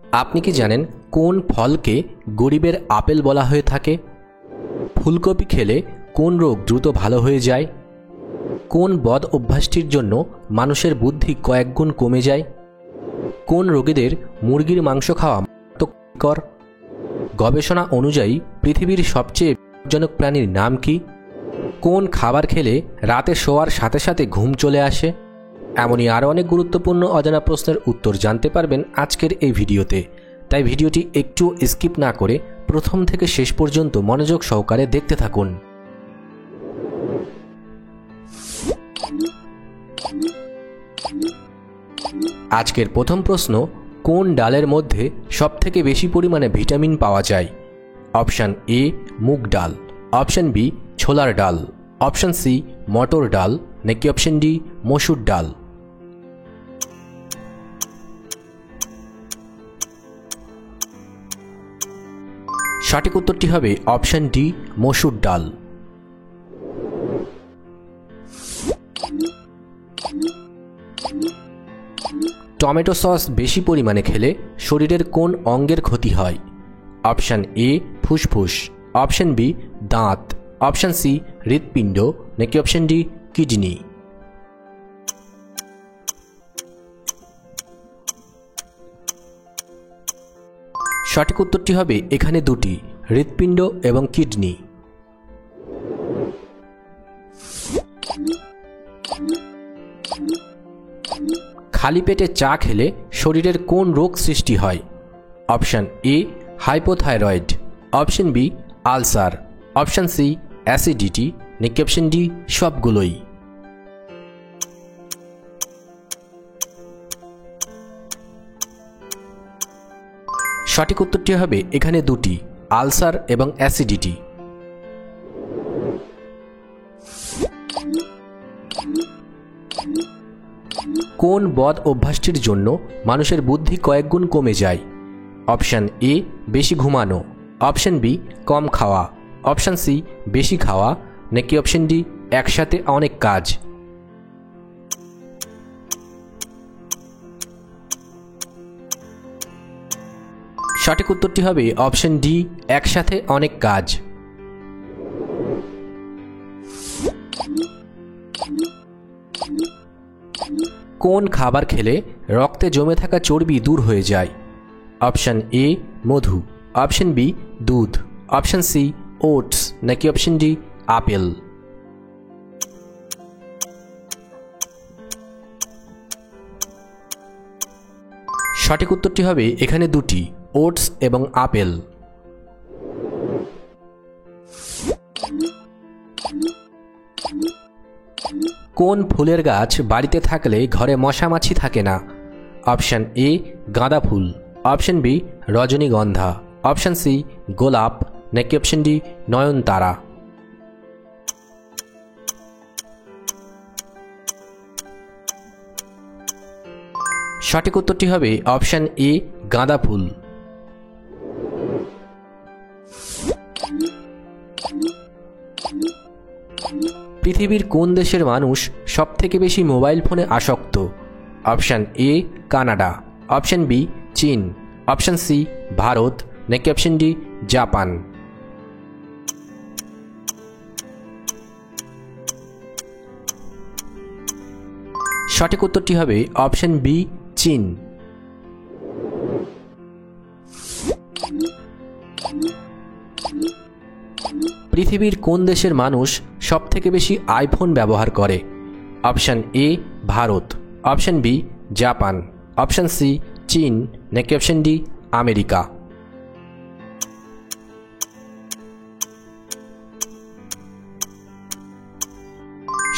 আপনি কি জানেন কোন ফলকে গরিবের আপেল বলা হয়ে থাকে? ফুলকপি খেলে কোন রোগ দ্রুত ভালো হয়ে যায়? কোন বদ অভ্যাসটির জন্য মানুষের বুদ্ধি কয়েক গুণ কমে যায়? কোন রোগীদের মুরগির মাংস খাওয়া মারাত্মকর? গবেষণা অনুযায়ী পৃথিবীর সবচেয়ে বিপজ্জনক প্রাণীর নাম কি? কোন খাবার খেলে রাতে শোয়ার সাথে সাথে ঘুম চলে আসে? এমনই আরও অনেক গুরুত্বপূর্ণ অজানা প্রশ্নের উত্তর জানতে পারবেন আজকের এই ভিডিওতে। তাই ভিডিওটি একটু স্কিপ না করে প্রথম থেকে শেষ পর্যন্ত মনোযোগ সহকারে দেখতে থাকুন। আজকের প্রথম প্রশ্ন, কোন ডালের মধ্যে সবথেকে বেশি পরিমাণে ভিটামিন পাওয়া যায়? অপশান এ মুগ ডাল, অপশান বি ছোলার ডাল, অপশান সি মটর ডাল, নাকি অপশান ডি মসুর ডাল? সঠিক উত্তরটি হবে অপশান ডি মসুর ডাল। টমেটো সস বেশি পরিমাণে খেলে শরীরের কোন অঙ্গের ক্ষতি হয়? অপশান এ ফুসফুস, অপশান বি দাঁত, অপশান সি হৃৎপিণ্ড, নাকি অপশান ডি কিডনি? সঠিক উত্তরটি হবে এখানে দুটি, হৃৎপিণ্ড এবং কিডনি। খালি পেটে চা খেলে শরীরের কোন রোগ সৃষ্টি হয়? Option A hypothyroid, option B ulcer, option C acidity, নাকি অপশান ডি সবগুলোই? সঠিক উত্তরটি হবে এখানে দুটি, আলসার এবং অ্যাসিডিটি। কোন বদ অভ্যাসটির জন্য মানুষের বুদ্ধি কয়েক গুণ কমে যায়? অপশান এ বেশি ঘুমানো, অপশান বি কম খাওয়া, অপশান সি বেশি খাওয়া, নাকি অপশান ডি একসাথে অনেক কাজ? সঠিক উত্তরটি হবে অপশান ডি একসাথে অনেক কাজ। কোন খাবার খেলে রক্তে জমে থাকা চর্বি দূর হয়ে যায়? অপশান এ মধু, অপশান বি দুধ, অপশান সি ওটস, নাকি অপশান ডি আপেল? সঠিক উত্তরটি হবে এখানে দুটি, ওটস এবং আপেল। কোন ফুলের গাছ বাড়িতে থাকলে ঘরে মশা মাছি থাকে না? অপশান এ গাঁদা ফুল, অপশান বি রজনীগন্ধা, অপশান সি গোলাপ, নাকি অপশান ডি নয়নতারা? সঠিক উত্তরটি হবে অপশান এ গাঁদা ফুল। পৃথিবীর কোন দেশের মানুষ সবথেকে বেশি মোবাইল ফোনে আসক্ত? Option A Canada, option B চীন, অপশান সি ভারত, নাকি অপশান ডি জাপান? সঠিক উত্তরটি হবে অপশান বি চীন। পৃথিবীর কোন দেশের মানুষ সবথেকে বেশি আইফোন ব্যবহার করে? Option A Bharat, option B Japan, option C চীন, নাকি অপশান ডি আমেরিকা?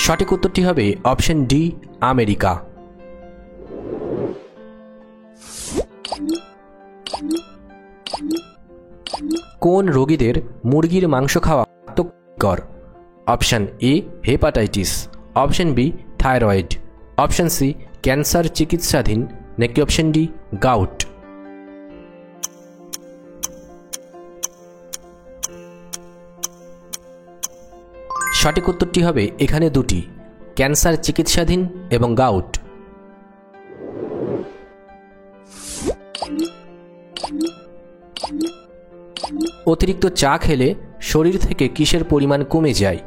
সঠিক উত্তরটি হবে অপশান ডি আমেরিকা। কোন রোগীদের মুরগির মাংস খাওয়া মারাত্মকর? Option A hepatitis, option B thyroid, option C cancer চিকিৎসাধীন, নাকি অপশান ডি গাউট? সঠিক উত্তরটি হবে এখানে দুটি, ক্যান্সার চিকিৎসাধীন এবং গাউট। অতিরিক্ত চা খেলে শরীর থেকে কিসের পরিমাণ কমে যায়?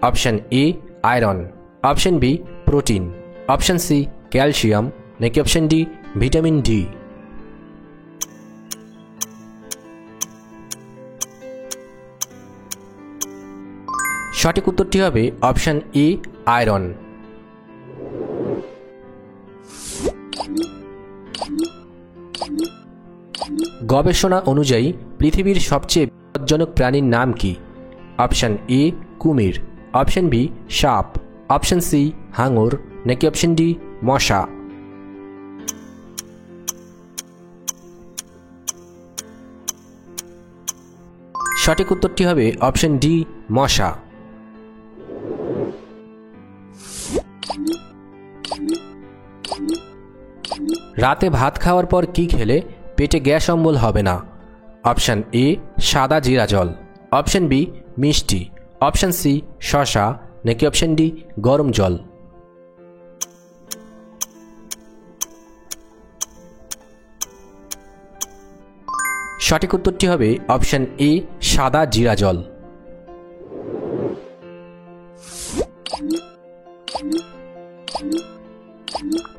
Option A iron, option B protein, option C calcium, নাকি অপশান ডি ভিটামিন ডি। সঠিক উত্তরটি হবে অপশান এ আয়রন। গবেষণা অনুযায়ী পৃথিবীর সবচেয়ে বিপজ্জনক প্রাণীর নাম কি? অপশান এ কুমির, অপশান বি সাপ, অপশান সি হাঙর, নাকি অপশান ডি মশা। সঠিক উত্তরটি হবে অপশান ডি মশা। রাতে ভাত খাওয়ার পর কি খেলে পেটে গ্যাস অম্বল হবে না? অপশান এ সাদা জিরা জল, অপশান বি মিষ্টি, অপশান সি শসা, নাকি অপশান ডি গরম জল। সঠিক উত্তরটি হবে অপশান এ সাদা জিরা জল।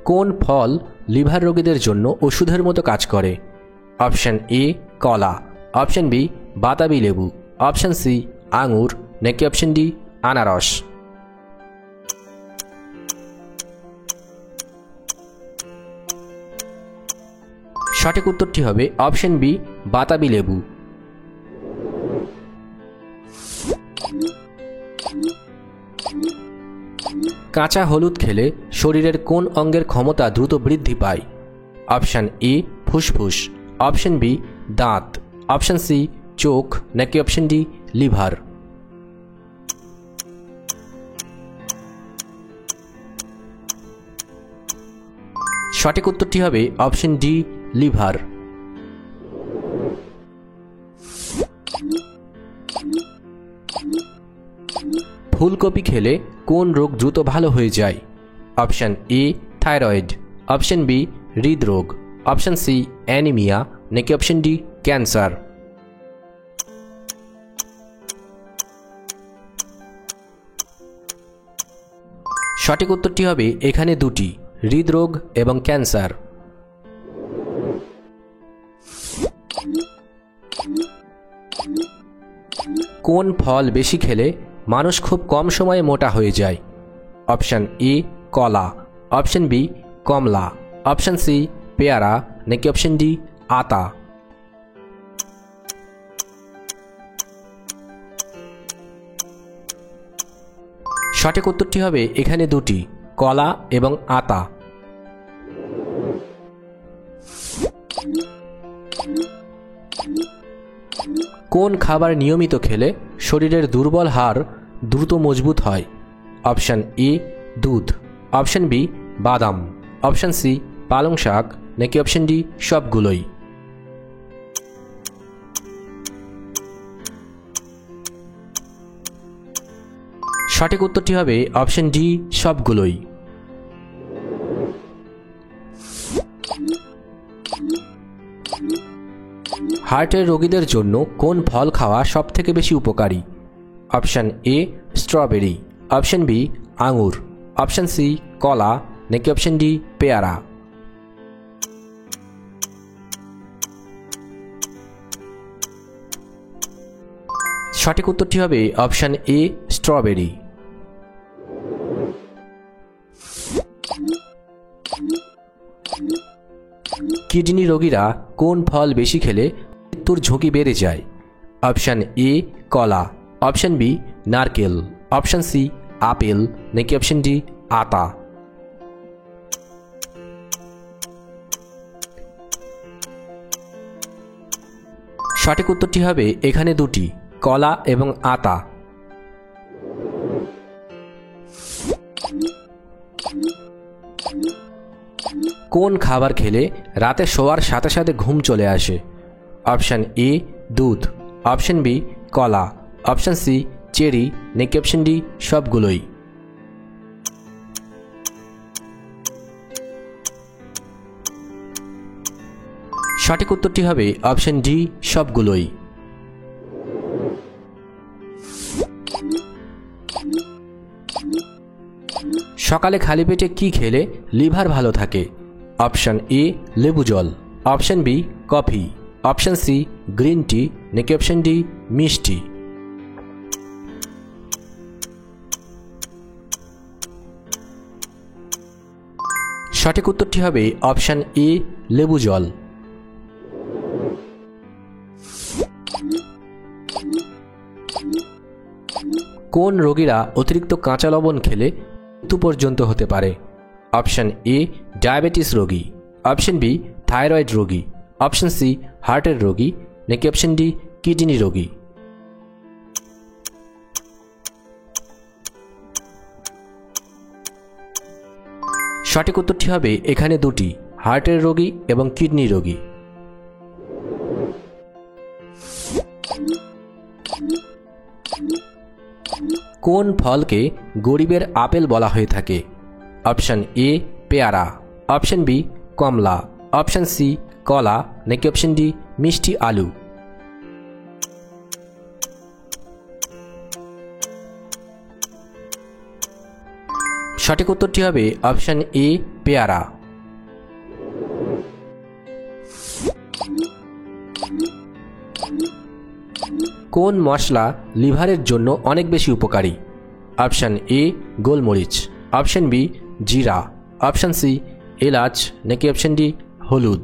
কোন ফল লিভার রোগীদের জন্য ওষুধের মতো কাজ করে? অপশান এ কলা, অপশান বি বাতাবি লেবু, অপশান সি আঙুর, নাকি অপশান ডি আনারস। সঠিক উত্তরটি হবে অপশান বি বাতাবি লেবু। কাঁচা হলুদ খেলে শরীরের কোন অঙ্গের ক্ষমতা দ্রুত বৃদ্ধি পায়? অপশান এ ফুসফুস, অপশান বি দাঁত, অপশান সি চোখ, নাকি অপশান ডি লিভার। সঠিক উত্তরটি হবে অপশান ডি লিভার। ফুলকপি খেলে কোন রোগ দ্রুত ভালো হয়ে যায়? Option A thyroid, option B হৃদরোগ, অপশান সি অ্যানিমিয়া, নাকি অপশান ডি ক্যান্সার। সঠিক উত্তরটি হবে এখানে দুটি, হৃদরোগ এবং ক্যান্সার। কোন ফল বেশি খেলে মানুষ খুব কম সময়ে মোটা হয়ে যায়? অপশান এ কলা, অপশান বি কমলা, অপশান সি পেয়ারা, নাকি অপশান ডি আতা। সঠিক উত্তরটি হবে এখানে দুটি, কলা এবং আতা। কোন খাবার নিয়মিত খেলে শরীরের দুর্বল হাড় দ্রুত মজবুত হয়? অপশান এ দুধ, অপশান বি বাদাম, অপশান সি পালং শাক, নাকি অপশান ডি সবগুলোই। সঠিক উত্তরটি হবে অপশান ডি সবগুলোই। হার্টের রোগীদের জন্য কোন ফল খাওয়া সবথেকে বেশি উপকারী? Option A strawberry, option B আঙুর, অপশান সি কলা, নাকি অপশান ডি পেয়ারা। সঠিক উত্তরটি হবে অপশান এ স্ট্রবেরি। কিডনি রোগীরা কোন ফল বেশি খেলে মৃত্যুর ঝুঁকি বেড়ে যায়? অপশান এ কলা, অপশান বি নারকেল, অপশান সি আপেল, নাকি অপশান ডি আতা। সঠিক উত্তরটি হবে এখানে দুটি, কলা এবং আতা। কোন খাবার খেলে রাতে শোয়ার সাথে সাথে ঘুম চলে আসে? অপশান এ দুধ, অপশান বি কলা, অপশান সি চেরি, নাকি অপশান ডি সবগুলোই। সঠিক উত্তরটি হবে অপশন ডি, সবগুলোই। সকালে খালি পেটে কি খেলে লিভার ভালো থাকে? অপশন এ লেবু জল, option B coffee, option C green tea, নাকি অপশন ডি মিষ্টি। সঠিক উত্তরটি হবে অপশন এ লেবু জল। কোন রোগীরা অতিরিক্ত কাঁচা লবণ খেলে মৃত্যু পর্যন্ত হতে পারে? অপশন এ ডায়াবেটিস রোগী, অপশন বি থাইরয়েড রোগী, অপশন সি হার্টের রোগী, নাকি অপশন ডি কিডনি রোগী। সঠিক উত্তরটি হবে এখানে দুটি, হার্টের রোগী এবং কিডনি রোগী। কোন ফলকে গরিবের আপেল বলা হয়ে থাকে? অপশন এ পেয়ারা, অপশন বি কমলা, অপশন সি কলা, নাকি অপশন ডি মিষ্টি আলু। সঠিক উত্তরটি হবে অপশন এ পেয়ারা। কোন মশলা লিভারের জন্য অনেক বেশি উপকারী? অপশন এ গোলমরিচ, অপশন বি জিরা, অপশন সি এলাচ, নাকি অপশন ডি হলুদ।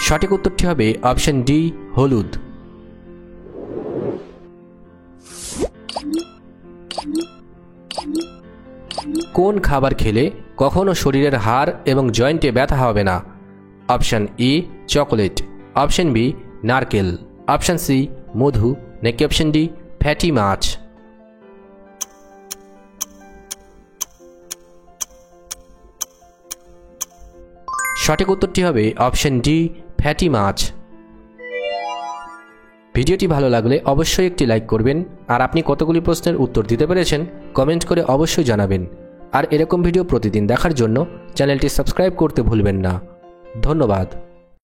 সঠিক উত্তরটি হবে অপশন ডি হলুদ। কোন খাবার খেলে কখনো শরীরের হাড় এবং জয়েন্টে ব্যথা হবে না? Option A chocolate, option B নারকেল, অপশন সি মধু, নাকি অপশন ডি ফ্যাটি মাছ। সঠিক উত্তরটি হবে অপশন ডি ফ্যাটি মাছ। ভিডিওটি ভালো লাগলে অবশ্যই একটি লাইক করবেন, আর আপনি কতগুলি প্রশ্নের উত্তর দিতে পেরেছেন কমেন্ট করে অবশ্যই জানাবেন। আর এরকম ভিডিও প্রতিদিন দেখার জন্য চ্যানেলটি সাবস্ক্রাইব করতে ভুলবেন না। ধন্যবাদ।